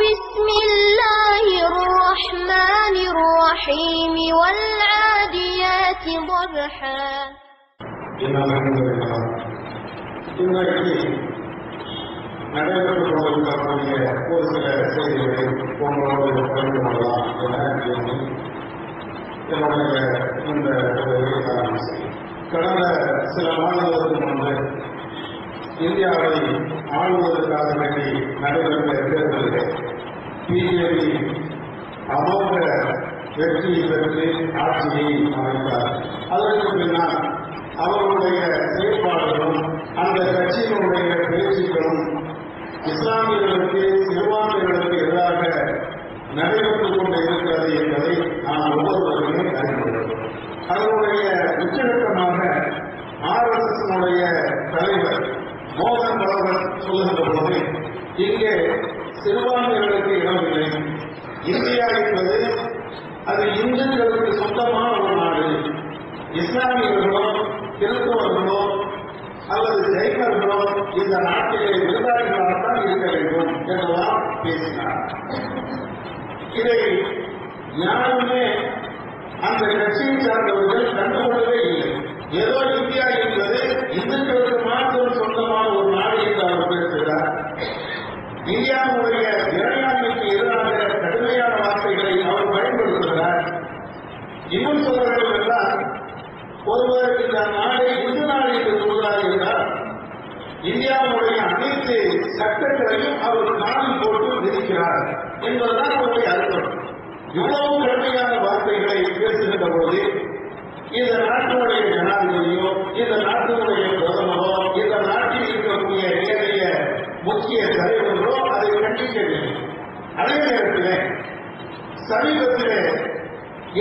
بسم الله الرحمن الرحيم والعاديات ضبحا. இன்றைக்கு நடைபெற்றுக் கொண்டிருக்கக்கூடிய ஒரு சில செய்திகளை போன்றோடு பகிர்ந்து கொள்ளலாம் என எண்ணி என்னுடைய இந்த உரையை ஆரம்பம் செய்யும். கடந்த சில மாதங்களுக்கு முன்பு இந்தியாவை ஆளுவதற்காக வேண்டி நடைபெற்ற தேர்தலில் பிஜேபி அமோக வெற்றி பெற்று ஆட்சியை அமைத்தார். அதற்கு பின்னால் அவர்களுடைய செயல்பாடுகளும் அந்த கட்சியினுடைய பேச்சுக்களும் இஸ்லாமியர்களுக்கு சிறுபான்மையினருக்கு எதிராக நடைபெற்றுக் கொண்டு இருக்கிறது என்பதை நாம் ஒவ்வொருவருமே அறிந்துள்ளோம். அதனுடைய உச்சகட்டமாக RSS தலைவர் மோகன் பகவத் சொல்லுகின்ற போது இங்கே சிறுபான்மையினருக்கு இடமில்லை, இந்தியா என்பது அது இந்துக்களுக்கு சொந்தமான ஒரு நாடு, இஸ்லாமியர்களோ கிறிஸ்தவர்களோ அல்லது ஜெயினர்களோ இந்த நாட்டிலே விருந்தாளிகளாகத்தான் இருக்க வேண்டும் என்றுதான் பேசினார். இதை யாருமே அந்த கட்சியை சார்ந்தவர்கள் கண்டுகொள்ளவே இல்லை. ஏதோ இந்தியா என்பது இந்துக்களுக்கு மாத்திரம் சொந்தமான ஒரு நாடு என்று அவர் பேசுகிறார். இந்தியாவுடைய இறையாண்மைக்கு எதிராக கடுமையான வார்த்தைகளை அவர் பயன்படுத்துகிறார். இன்னும் சொல்ல வேண்டும் என்றால், ஒருவர் இந்த நாடை இந்து நாடு என்று சொல்கிறார் என்றால் இந்தியாவுடைய அனைத்து சட்டங்களையும் அவர் காலில் போட்டு விதிக்கிறார் என்பதுதான் அவருடைய அர்த்தம். இவ்வளவு கடுமையான வார்த்தைகளை பேசுகின்ற போது இந்த நாட்டினுடைய ஜனாதிபதியோ இந்த நாட்டினுடைய பிரதமரோ இந்த நாட்டில் இருக்கக்கூடிய ஏனைய முக்கிய தலைவர்களோ அதை கண்டிக்கவில்லை. அதே நேரத்தில் சமீபத்தில்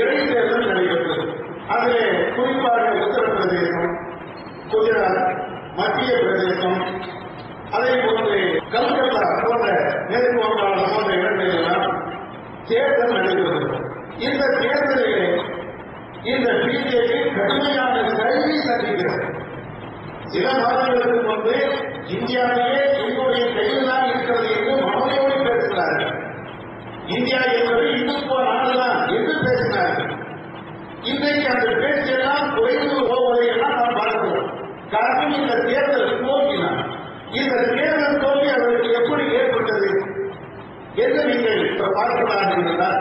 இடைத்தேர்தல் நடைபெற்றது. அதிலே குறிப்பாக உத்தரப்பிரதேசம், குஜராத், மத்திய பிரதேசம், அதே போன்று கல்கத்தா போன்ற மேற்கு வங்காளம் போன்ற இடங்களிலெல்லாம் தேர்தல் நடைபெறுகிறது. இந்த தேர்தலிலே இந்த பிஜேபி கடுமையான சரிவை சந்திக்கிறது. சில மாதங்களுக்கு முன்பு இந்தியாவிலே எங்களுடைய கையில் தான் இருக்கிறது என்று மனதோடு பேசுகிறார்கள். இந்தியா என்பது இந்துத்துவ நாடுதான் என்று பேசினார்கள். இன்றைக்கு அந்த பேச்செல்லாம் குறைந்து போவதை எல்லாம் நாம் பார்க்கிறோம். காரணம் இந்த தேர்தல் தோல்விதான். இந்த தேர்தல் தோல்வி அவர்களுக்கு எப்படி ஏற்பட்டது என்று நீங்கள் பார்க்கலாம் என்றால்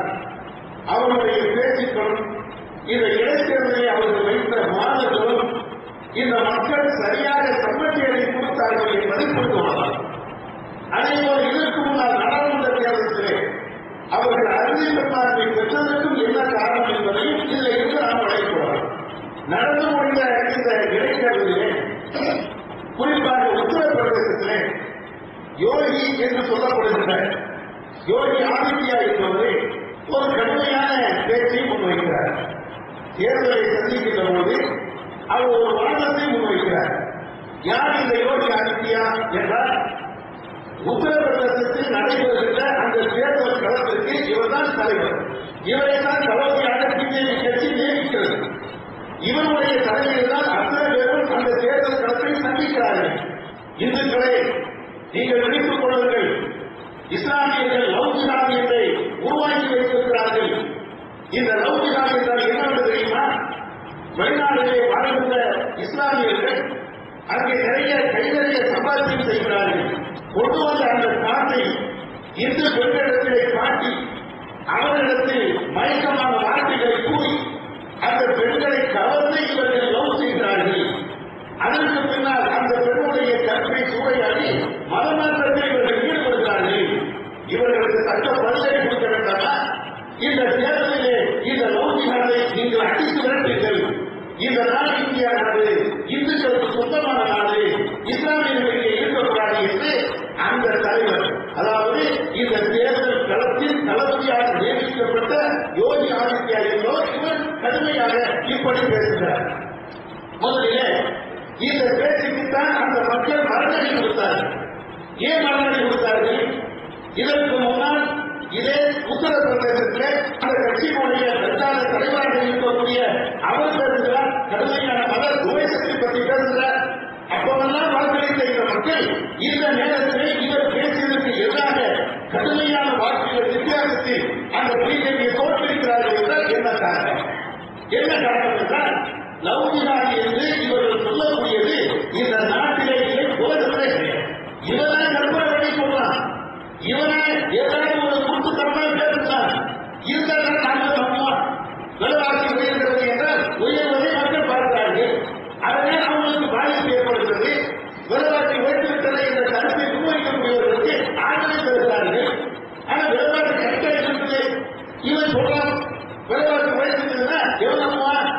அவருடைய பேச்சுக்களும் இந்த இடைத்தேர்தலை அவர்கள் வைத்த வாதங்களும் இந்த மக்கள் சரியாக சம்மதியை கொடுத்தார்கள் என்பதை புரிந்து கொள்ளலாம். அதேபோல் இதற்கு முன்னால் நாடாளுமன்ற தேர்தலிலே அவர்கள் அரசியல் பெரும்பான்மை பெற்றதற்கும் என்ன காரணம் என்பதையும் இதில் இருந்து நாம் அழைக்கிறோம். நடந்து முடிந்த இந்த இடைத்தேர்தலிலே குறிப்பாக உத்தரப்பிரதேசத்திலே யோகி என்று சொல்லப்படுகின்ற யோகி ஆதித்யா என்பவரை ஒரு கடுமையான பேச்சை முன்வைக்கிறார். தேர்தலை சந்திக்கின்ற போது அவர் ஒரு வாதத்தை முன்வைக்கிறார். யார் இந்த யோகி ஆதித்யா என்றால், உத்தரப்பிரதேசத்தில் நடைபெறுகின்ற அந்த தேர்தல் களத்திற்கு இவர்தான் தலைவர். இவரை தான் தளபதியாக பிஜேபி கட்சி நியமிக்கிறது. இவருடைய தலைமையில் தான் அத்தனை பேரும் அந்த தேர்தல் களத்தை சந்திக்கிறார்கள். இந்துக்களை நீங்கள் நினைத்துக் கொள்ளுங்கள், இஸ்லாமியர்கள் லவ் ஜிஹாத் என்றை உருவாக்கி வைத்திருக்கிறார்கள். இந்த லவ் ஜிஹாத் என்றால் என்னவென்று தெரியுமா? வெளிநாடுகளை வாழ்கின்ற இஸ்லாமியர்கள் அங்கே நிறைய சம்பாத்தியம் செய்கிறார்கள். கொண்டு வந்த அந்த காட்டை இந்து பெண்களிடத்திலே காட்டி அவர்களிடத்தில் மயக்கமான வார்த்தைகளை கூறி அந்த பெண்களை கவர்ந்து இவர்கள் லவ் செய்கிறார்கள். அதற்கு பின்னால் அந்த பெண்ணுடைய கற்பை சூறையாடி மதமாற்றத்தை இவர்கள் ஈடுபடுகிறார்கள். இவர்களுக்கு தக்க பதிலை கொடுக்க வேண்டாமா? இந்த தேர்தலிலே இந்த லவ் ஜிஹாதை நீங்கள் அடித்து விரட்டுங்கள். இந்த நாடு இந்தியா நாடு, இந்துக்களுக்கு சொந்தமான நாடு, இஸ்லாமியர்களுக்கு இருக்கக்கூடாது என்று அந்த தலைவர், அதாவது இந்த தேர்தல் களத்தில் தளபதியாக நியமிக்கப்பட்ட யோகி ஆதித்யா என்பவர் இவர் கடுமையாக இப்படி பேசுகிறார். முதலிலே இந்த பேச்சுக்குத்தான் அந்த மக்கள் மரணடி கொடுத்தார்கள். ஏன் மரணடி கொடுத்தார்கள்? இதற்கு முன்னால் இதே உத்தரப்பிரதேசத்தில் அந்த கட்சியினுடைய பிரச்சார தலைவராக இருக்கக்கூடிய அவர் பேசுகிறார், கடுமையான மத துவேஷத்தை பற்றி பேசுகிறார். அப்பவெல்லாம் வாக்களித்த செய்த மக்கள் இந்த நேரத்தில் இவர் பேசியதற்கு எதிராக கடுமையான வாக்குகள் வித்தியாசத்தில் அந்த பிஜேபியை தோற்றிருக்கிறார்கள் என்றால் என்ன காரணம்? என்ன காரணம் என்றால் லவ் ஜிஹாத் என்று இவர்கள் சொல்லக்கூடியது இந்த நாட்டிலே இல்லை, உலகத்திலே கிடையாது. இவதான் கற்பனை பண்ணி சொல்லலாம், இவனை ஏதாவது ஒரு கூட்டுத்தரமாக பேசுகிறார் இருந்தால் நாங்கள் நம்புவோம். விலைவாசி உயர்கிறது என்றால் உயர்வதை மக்கள் பார்க்கிறார்கள், அதனால் அவங்களுக்கு பாதிப்பு ஏற்படுகிறது. விலைவாசி உயர்ந்துவிட்டதை என்ற கருத்தை முன்வைக்கக்கூடியவர்களுக்கு ஆதரவு தருகிறார்கள். ஆனால் விலைவாசி கட்டாயிருக்கிறது. இவன் சொல்றான் விலைவாசி உயர்ந்துருக்குதுன்னா எவ்வளவு நம்புவான்?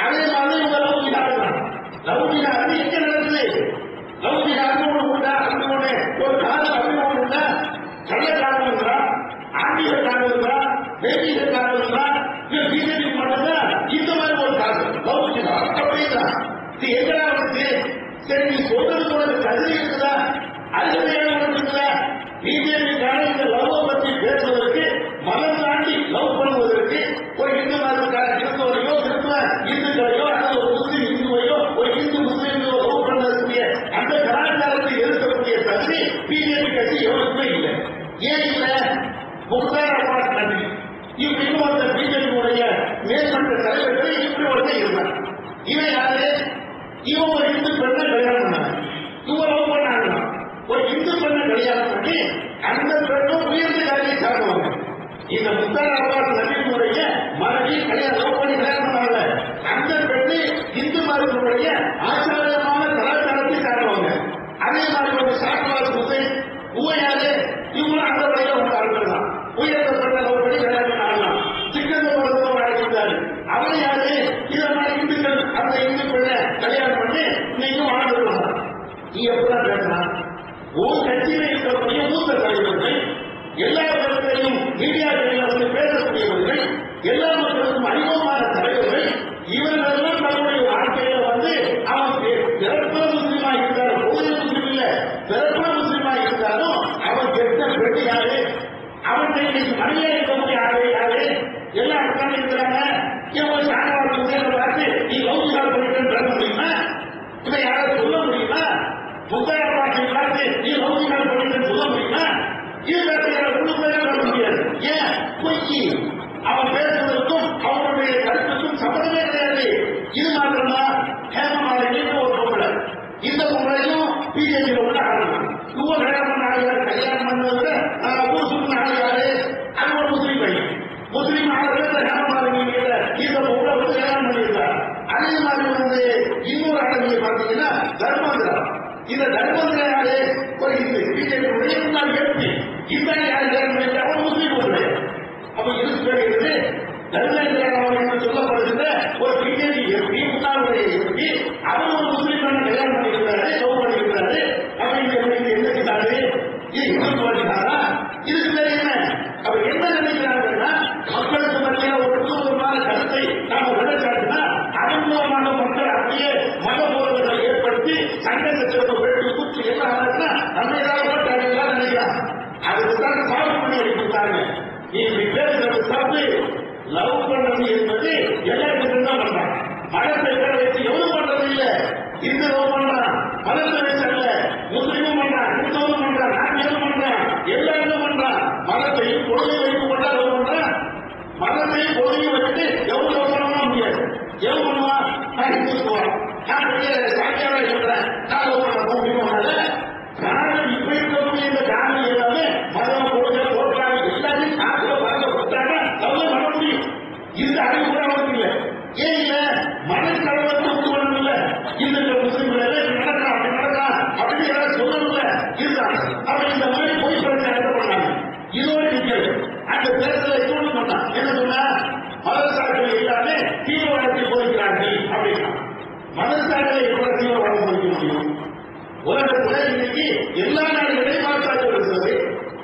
அதே மாதிரி இவங்க லவ் ஜிஹாத் லவ் ஜிஹாத் எங்க நடக்குது? லவ் ஜிஹாத் ஒன்று உண்டா? அப்படி ஒண்ணு ஒரு காலம் அப்படி ஒன்று உண்டா? கள்ளக்காரன் இருக்கிறா, ஆன்மீகக்காரன் இருக்கிறா, வேதிகக்காரன் இருக்கிறா, பிஜேபி மட்டும்தான் இந்த மாதிரி ஒரு காலம் லவ் ஜிஹாத் அப்படின்னா இது எங்கடா வந்து? சரி, நீ சொல்றது கூட தகுதி இருக்குதா? அருகதையான இருக்குதா? பிஜேபி காரன் இந்த லவ் பற்றி பேசுவதற்கு, மதம் தாண்டி லவ் பண்ணுவதற்கு ஒரு இந்து மதத்துக்கார கிறிஸ்தவரையோ கிறிஸ்துவ இந்துக்களையோ அல்லது ஒரு முஸ்லீம் இந்துவையோ ஒரு இந்து முஸ்லீமையோ லவ் பண்ணக்கூடிய அந்த கலாச்சாரத்தை எதிர்க்கக்கூடிய தகுதி பிஜேபி கட்சி எவருக்குமே இல்லை. ஏன் இல்லை? முக்தார் அப்பாஸ் நபி இப்படி இன்னொரு பிஜேபியுடைய மேல்மன்ற தலைவர்கள் இப்படி ஒருத்தர் இருந்தார். இவன் யாரு? இவன் ஒரு இந்து பெண்ணை கல்யாணம் பண்ணாங்க. இவன் லவ் பண்ணாங்க. ஒரு இந்து பெண்ணை கல்யாணம் பண்ணி அந்த பெண்ணும் உயர்ந்த ஜாதியை சார்ந்தவங்க. இந்த முக்தார் அப்பாஸ் நபியினுடைய மனைவி கல்யாணம் லவ் பண்ணி கல்யாணம் பண்ணாங்க. அந்த பெண்ணு இந்து மதத்தினுடைய ஆச்சாரியமான கலாச்சாரத்தை சார்ந்தவங்க. அதே மாதிரி ஒரு ஷாக்வாஸ் ஹுசைன் உவையாரு இவங்களும் அந்த வழியில வந்து ஆளுதான். உயர்ந்த பெண்ணை லவ் பண்ணி கல்யாணம் பண்ணலாம். சிக்கந்த மருத்துவம் அழைக்கிறாரு. அவரை யாரு? இதை மாதிரி இந்துக்கள் அந்த இந்து பெண்ணை கல்யாணம் பண்ணி இன்னைக்கும் வாழ்ந்துருவாங்க. நீ எப்பதான் பேசலாம்? ஒரு கட்சியில இருக்கக்கூடிய மூத்த தலைவர்கள், எல்லா இடத்திலையும் மீடியாக்களில் வந்து பேசக்கூடியவர்கள், எல்லா மக்களுக்கும் அறிமுகமான தலைவர்கள், இவர்களெல்லாம் தன்னுடைய வாழ்க்கையில வந்து அவன் பிறப்புல முஸ்லீமா இருந்தாலும், பொது முஸ்லீம் இல்ல, பிறப்புல முஸ்லீமா இருந்தாலும் அவன் கெட்ட பெட்டி யாரு? அவன் இன்னைக்கு மனைவியா இருக்கக்கூடிய யாரு? எல்லாம் அப்படித்தான் இருக்கிறாங்க. இவன் சாணவாளர் உதயத்தை பார்த்து நீ லவ் ஜிஹாத் பண்ணிட்டு பேச முடியுமா? இதை யாரும் சொல்ல முடியுமா? முக்தார் அப்பாஸை பார்த்து நீ லவ் ஜிஹாத் பண்ணிட்டு சொல்ல முடியுமா? இது குழுக்களை சொல்ல முடியாது. ஏன்? பொய்க்கு அவன் பேசுவதற்கும் அவனுடைய கருத்துக்கும் சம்பந்தமே கிடையாது. இது மாத்திரம்தான் ஹேமமாலினி ஒரு பொம்பளை. இந்த பொம்பளையும் பிஜேபியில் உள்ள ஆரம்பம். இவங்க கல்யாணம் பண்ணதை ஊர் சுற்றின ஆள் யாரு? அது ஒரு முஸ்லீம் பையன். முஸ்லீம் ஆளுநர் ஹேமமாலினி இந்த பொம்பளை வந்து கல்யாணம் பண்ணியிருக்கார். அதே மாதிரி வந்து இன்னொரு ஆளுநர் பார்த்தீங்கன்னா தர்மந்திரா. இந்த தர்மந்திரா யாரு? ஒரு இந்து பிஜேபியுடைய முன்னாள் எம்பி. இந்த யாரு கல்யாணம் அவர் முஸ்லீம் பொம்பளை. அப்ப இருக்கிறது தர்மேந்திரா என்று சொல்லப்படுகிற ஒரு பிஜேபி எம்பி, முன்னாளுடைய எம்பி. அவர் ஒரு முஸ்லீம் கல்யாணம் பண்ணியிருக்காரு, லவ் பண்ணியிருக்காரு. அப்படின்னு என்ன செய்தாரு? இது இந்துத்துவாதிகாரா? இதுக்கு பேர் என்ன? அவர் என்ன நினைக்கிறாங்கன்னா, மக்களுக்கு மத்தியில் ஒரு புதுவிதமான கருத்தை நாம விளக்காட்டினா அதன் மூலமாக மக்கள் அப்படியே மத போர்களை ஏற்படுத்தி சண்டை சச்சரவு வெற்றி குச்சி என்ன ஆகுதுன்னா நம்ம ஏதாவது ஓட்டாளர்களா நினைக்கிறான். அதுக்குதான் சால்வ் பண்ணி எடுத்துட்டாங்க. நீ இப்படி பேசுறது தப்பு. லவ் பண்றது என்பது எல்லாருக்கும் தான் பண்றாங்க. மதத்தை வச்சு எவ்வளவு பண்றது இல்ல. இந்து லவ் பண்றான், மதத்தை வச்சு அல்ல. முஸ்லீமும் பண்றான், கிறிஸ்தவனும் பண்றான், நாட்டிலும் பண்றான், எல்லாருமே பண்றான். மதத்தையும் கொள்கை வைத்து கொண்டா லவ் பண்றான். மதத்தையும் கொள்கையும் வச்சுட்டு எவ்வளவு லவ் பண்ண முடியாது. எவ்வளவு பண்ணுவான்? நான் இந்துத்துவான், நான் பெரிய சாக்கியாரா இருக்கிறேன், நான் லவ் பண்ண முடியுமானால நான் இப்ப இருக்கக்கூடிய இந்த ஜாதி எல்லாமே மதம் கொள்கை போட்டாங்க எல்லாத்தையும் காசுல பறக்க கொடுத்தாங்க. லவ் பண்ண முடியும். இந்த அறிவு கூட அவனுக்கு இல்லை. ஏன் இல்ல? மத கலவரத்தை உண்டு பண்ணணும் இல்ல. இந்த முஸ்லீம்கள் நடக்கலாம், அப்படி நடக்கலாம் அப்படின்னு யாரும் சொல்லணும்ல. இருந்தாங்க. அப்ப இந்த மாதிரி போய் பிரச்சனை என்ன பண்ணாங்க? இதோடு நிற்கிறது. அந்த தேர்தலை தூண்டு பண்ணான். என்ன சொன்னா? மதசார்கள் எல்லாமே தீவிரவாதத்தில் போகிறார்கள் அப்படின்னா. மதசார்களை எவ்வளவு தீவிரவாதம் போதிக்க முடியும்? உலகத்துல இன்னைக்கு எல்லா நாடுகளையும் மதசாட்சி இருக்கிறது.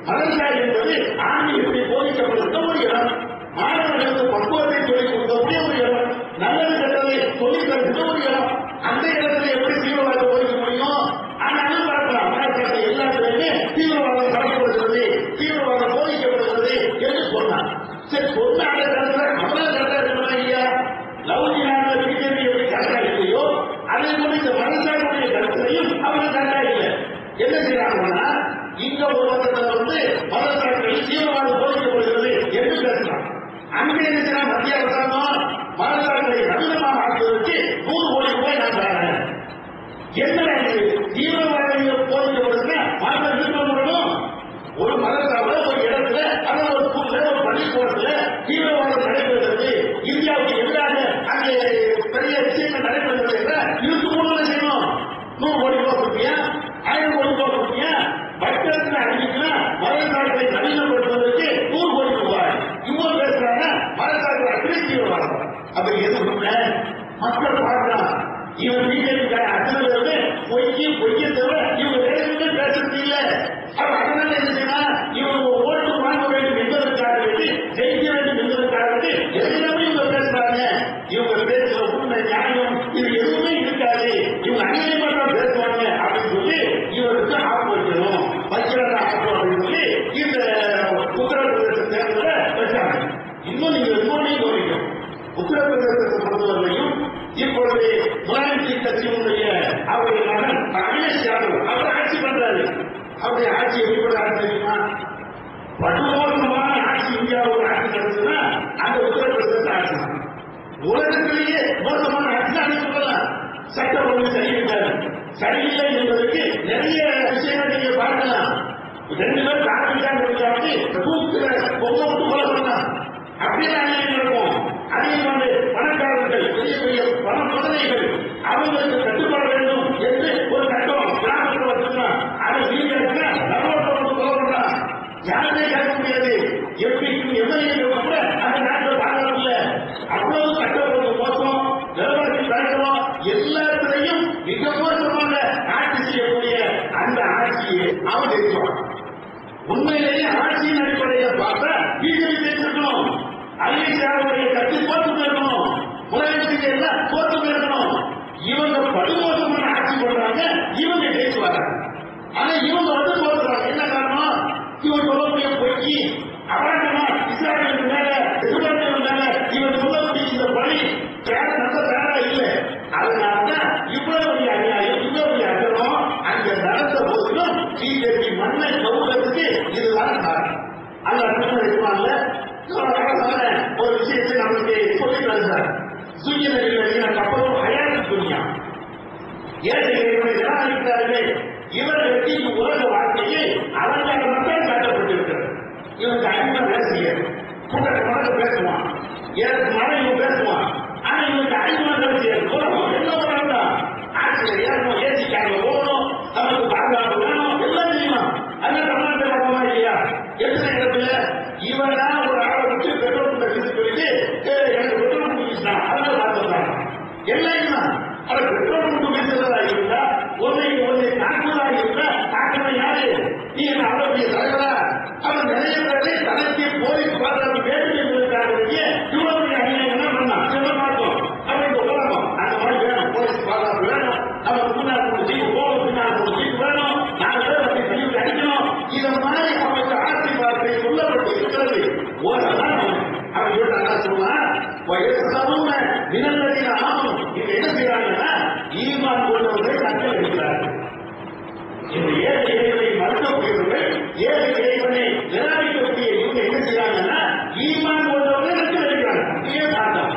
மதசாட்சி என்பது ஆன்மீகத்தை போதிக்கப்படுகிற ஒரு இடம். மாணவர்களுக்கு பக்குவத்தை சொல்லிக் கொடுக்கக்கூடிய ஒரு இடம். நல்லது கட்டளை சொல்லிக் தருகிற ஒரு இடம். அந்த இடத்துல எப்படி தீவிரவாதம் போதிக்க முடியும்? ஆனாலும் பார்க்கலாம். மதசாட்சி எல்லாத்துலையுமே தீவிரவாதம் பரப்பப்படுகிறது, தீவிரவாதம் போதிக்கப்படுகிறது என்று சொன்னார். சரி, சொன்ன அந்த இடத்துல அவரை கரெக்டா இருக்கணும் இல்லையா? லவ் ஜிஹாத் பிஜேபி எப்படி கரெக்டா இல்லையோ அதே போல இந்த மதசாட்சியுடைய கருத்தையும் அவருக்கு கரெக்டா இல்லை. என்ன செய்யறாங்கன்னா இங்க ஒரு பக்கத்துல மதசாக்களில் தீவிரவாதம் போதிக்கப்படுகிறது என்று பேசுறாங்க. அங்க என்ன செய்யலாம், மத்திய அரசாங்கம் மதசாக்களை கடினமாக ஆக்குவதற்கு 100 கோடி ரூபாய் நான் தரேன். என்ன தீவிரவாதிகள் போதிக்கப்படுதுன்னா மதத்தை நிறுத்த முடியும். ஒரு மதத்தால ஒரு இடத்துல அல்லது ஒரு ஸ்கூல்ல ஒரு பள்ளிக்கூடத்துல தீவிரவாதம் நடைபெறுகிறது, இந்தியாவுக்கு எதிராக அங்கே பெரிய விஷயங்கள் நடைபெறுகிறது என்றால் இதுக்கு முன்னாடி செய்யணும். 100 கோடி ரூபாய் கொடுப்பியா, 1000 கோடி ரூபாய் கொடுப்பியா, பட்ஜெட்ல அறிவிக்கலாம் மதசாக்களை கடினப்படுத்துவதற்கு 100 கோடி ரூபாய். இவ்வளவு பேசுறாங்க மதசாக்களை அப்படி தீவிரவாதம். அப்படி எதுவும் மக்கள் பார்க்கலாம். இவன் பிஜேபி அத்தனை பொய்ய தவிர இவங்க வேறு பேசுறது இல்லை. அதனால என்ன செய்யலாம், இவங்க ஓட்டு வாங்க வேண்டும் என்பதற்காக வேண்டி, ஜெயிக்க வேண்டும் என்பதற்காக வேண்டி எல்லாமே இவங்க பேசுறாங்க. இவங்க பேசுற உண்மை நியாயம் இது எதுவுமே இருக்காது, இவங்க அநியாயமா பேசுவாங்க அப்படின்னு சொல்லி இவருக்கு ஆப்பு வைக்கணும், வைக்கிறாங்க ஆப்பு அப்படின்னு சொல்லி இந்த உத்தரப்பிரதேச தேர்தலில் வச்சாங்க. இன்னும் நீங்க இன்னொன்னையும் கவனிக்கும், உத்தரப்பிரதேசத்தை பொறுத்தவரையும் இப்பொழுது முலாயம்ஜி கட்சியினுடைய அவருடைய மகன் அகிலேஷ் யாதவ் அவர் ஆட்சி பண்றாரு. அவருடைய ஆட்சி எப்படி ஆட்சி தெரியுமா, படுமோசமான ஆட்சி இந்தியாவோட ஆட்சி நடந்ததுன்னா அந்த உத்தரப்பிரதேச ஆட்சி தான். உலகத்திலேயே மோசமான ஆட்சி தான் சொல்லலாம். சட்டம் ஒழுங்கு சரியில்லை, சரியில்லை என்பதற்கு நிறைய விஷயங்கள் நீங்க பார்க்கலாம். 2 பேர் காப்பிட்டாங்க தூக்குல பொம்மை விட்டு போல சொல்லலாம். அப்படியே அநியாயம் இருக்கும். அதே மாதிரி பணக்காரர்கள், பெரிய பெரிய பண முதலைகள் அவங்களுக்கு கட்டுப்பட வேண்டும் என்று ஒரு சட்டம் கிராமத்தில் வச்சிருந்தான். அதை வீட்டுல சொல்லலாம், யாருமே கேட்க முடியாது. எம்பிக்கும் எம்எல்ஏக்கள் கூட அந்த நாட்டில் பாதுகாப்பு. அவ்வளவு சட்டம் மோசம், நிலவரத்தில் தரணும், எல்லாத்திலையும் மிக மோசமாக ஆட்சி செய்யக்கூடிய அந்த ஆட்சியை அவன் ஜெயிச்சுவான். உண்மையிலேயே ஆட்சியின் அடிப்படையில் பார்த்தா பிஜேபி ஜெயிச்சிருக்கணும், அகிலேஷாவுடைய கட்சி தோற்று போயிருக்கணும், முலாயம்ஜிக்கு எல்லாம் தோற்று போயிருக்கணும். இவங்க படுமோசமான ஆட்சி பண்றாங்க, இவங்க ஜெயிச்சுவாங்க. ஆனா இவங்க தோற்றுறாங்க. என்ன காரணம், இவன் சொல்லக்கூடிய பொய்க்கு அவராட்டமா இஸ்லாமியர்கள் மேல எதிர்பார்த்தவர்கள் மேல இவன் சொல்லக்கூடிய இந்த பணி நல்ல தயாரா இல்லை. அதனாலதான் இவ்வளவு அநியாயம், இவ்வளவு அகலம் அங்க நடந்த போதிலும் பிஜேபி மண்ணை கவுறதுக்கு இதுதான் காரணம். அந்த அர்த்தம் இருக்குவாங்கல்ல, ஒரு விஷயத்தை நமக்கு சொல்லி தருகிறார். சூரியனில் கப்பலும் ஹயாத்து துணியா ஏழைகளை நிராகரிக்கிறார்கள். இவர்களுக்கு உலக வாழ்க்கையை அவர்கள் மக்கள் காட்டப்பட்டிருக்கிறது. இவங்க அடிமை வேலை செய்யாது, கூட்டத்தை பேசுவான், எனக்கு மழை இவன் பேசுவான். ஆனா இவங்க அடிமை வேலை செய்யாது. என்ன பண்ணா ஆட்சியில் ஏறணும், ஏசிக்காக போகணும், நமக்கு பாதுகாப்பு வேணும், எல்லாம் தெரியுமா. அதனால தமிழ்நாட்டு படமா இல்லையா, எத்தனை இடத்துல இவனா ஒரு ஆளை வச்சு பெட்ரோல் சொல்லிட்டு எனக்கு பெட்ரோல் முடிச்சுட்டான், அதனால பார்த்துட்டாங்க எல்லாம். அவர் பெட்ரோல் கொண்டு பேசுறதா இருந்தா ஒன்னை தாக்குவதாக இருந்தா தாக்குறது யாரு, நீ என்ன அவருடைய தலைவரா? அவர் நிறைய பேரை தனக்கு போலீஸ் பாதுகாப்பு வேண்டும் என்பதற்காக இவ்வளவு அநியாயம் என்ன பண்ணான் சொல்ல மாட்டோம். அப்ப இந்த உலகம் அந்த மாதிரி வேணும், போலீஸ் பாதுகாப்பு வேணும், நமக்கு முன்னாள் ஒரு ஜீப்பு போகணும், பின்னால் ஒரு ஜீப்பு வேணும், 4 பேர் அப்படி தள்ளி அடிக்கணும். இதை மாதிரி அவருக்கு ஆட்சி வார்த்தை சொல்லப்பட்டு இருக்கிறது. அவன் சொல்லுவான் வினந்ததின் ஆகும். இங்க என்ன செய்யறாங்கன்னா ஈமான் கொண்டவர்களை மக்கள் அடிக்கிறார்கள். இந்த ஏழை இறைவனை மறுக்கக்கூடியவர்கள், ஏழை இறைவனை நிராகரிக்கக்கூடிய இவங்க என்ன செய்யறாங்கன்னா ஈமான் கொண்டவர்களை மக்கள் அடிக்கிறாங்க. அப்படியே பார்த்தோம்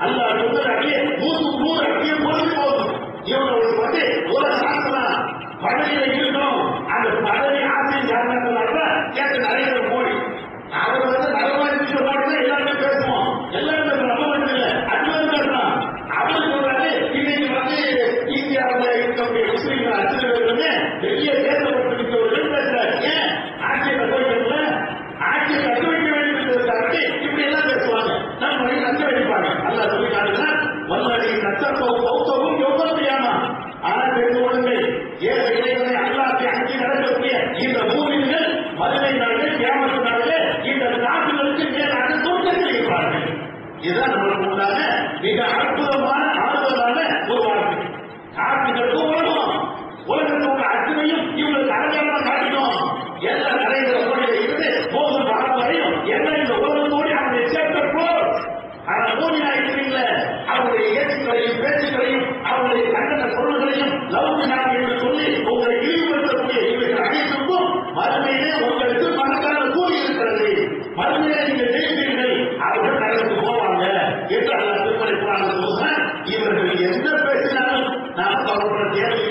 அல்லாஹ் சொல்றது அப்படியே 100 அப்படியே போதும். இவங்களுக்கு ஒரு சாசனம் பதவியில இருக்கணும். அந்த பதவி ஆசையின் காரணத்தினால கேட்ட நரேந்திர மோடி அவர் நலவாரி மோடி எல்லாருமே பேசுவோம், எல்லாருமே நம்ம இல்லை அதுவும் பேசலாம். அவர் சொல்றாரு இன்னைக்கு இந்தியாவில் இருக்கக்கூடிய முஸ்லீம்கள் அத்தனை பேருமே பெரிய தேசப்பட்டிருக்கிறவர்கள் பேசுறாரு. ஏன் ஆட்சியை போய்க்கல, ஆட்சியை கட்டு வைக்க வேண்டும் என்பதற்காக இப்படி எல்லாம் பேசுவாங்க, நம்ம கட்டு வைப்பாங்க. அல்ல சொல்லிட்டாருன்னா வல்லடி நத்தவும் எவ்வளவு முடியாமா. ஆனால் தெரிந்து கொள்ளுங்கள், ஏழை இறைவனை அல்லாத்தை அங்கே நடக்கக்கூடிய இந்த பூமிகள் மதுரை நாடுகள் கிராமத்து நாடுகள் இந்த நாடுகளுக்கு மேலாக தோட்டங்கள் இருப்பார்கள். இதுதான் நம்மளுக்கு உண்டான மிக அற்புதமான ஆறுதலான ஒரு வார்த்தை. நாட்டுகளுக்கு உலகம், உலகத்தோட அத்தனையும் இவங்களுக்கு போன்ற தேர்தல்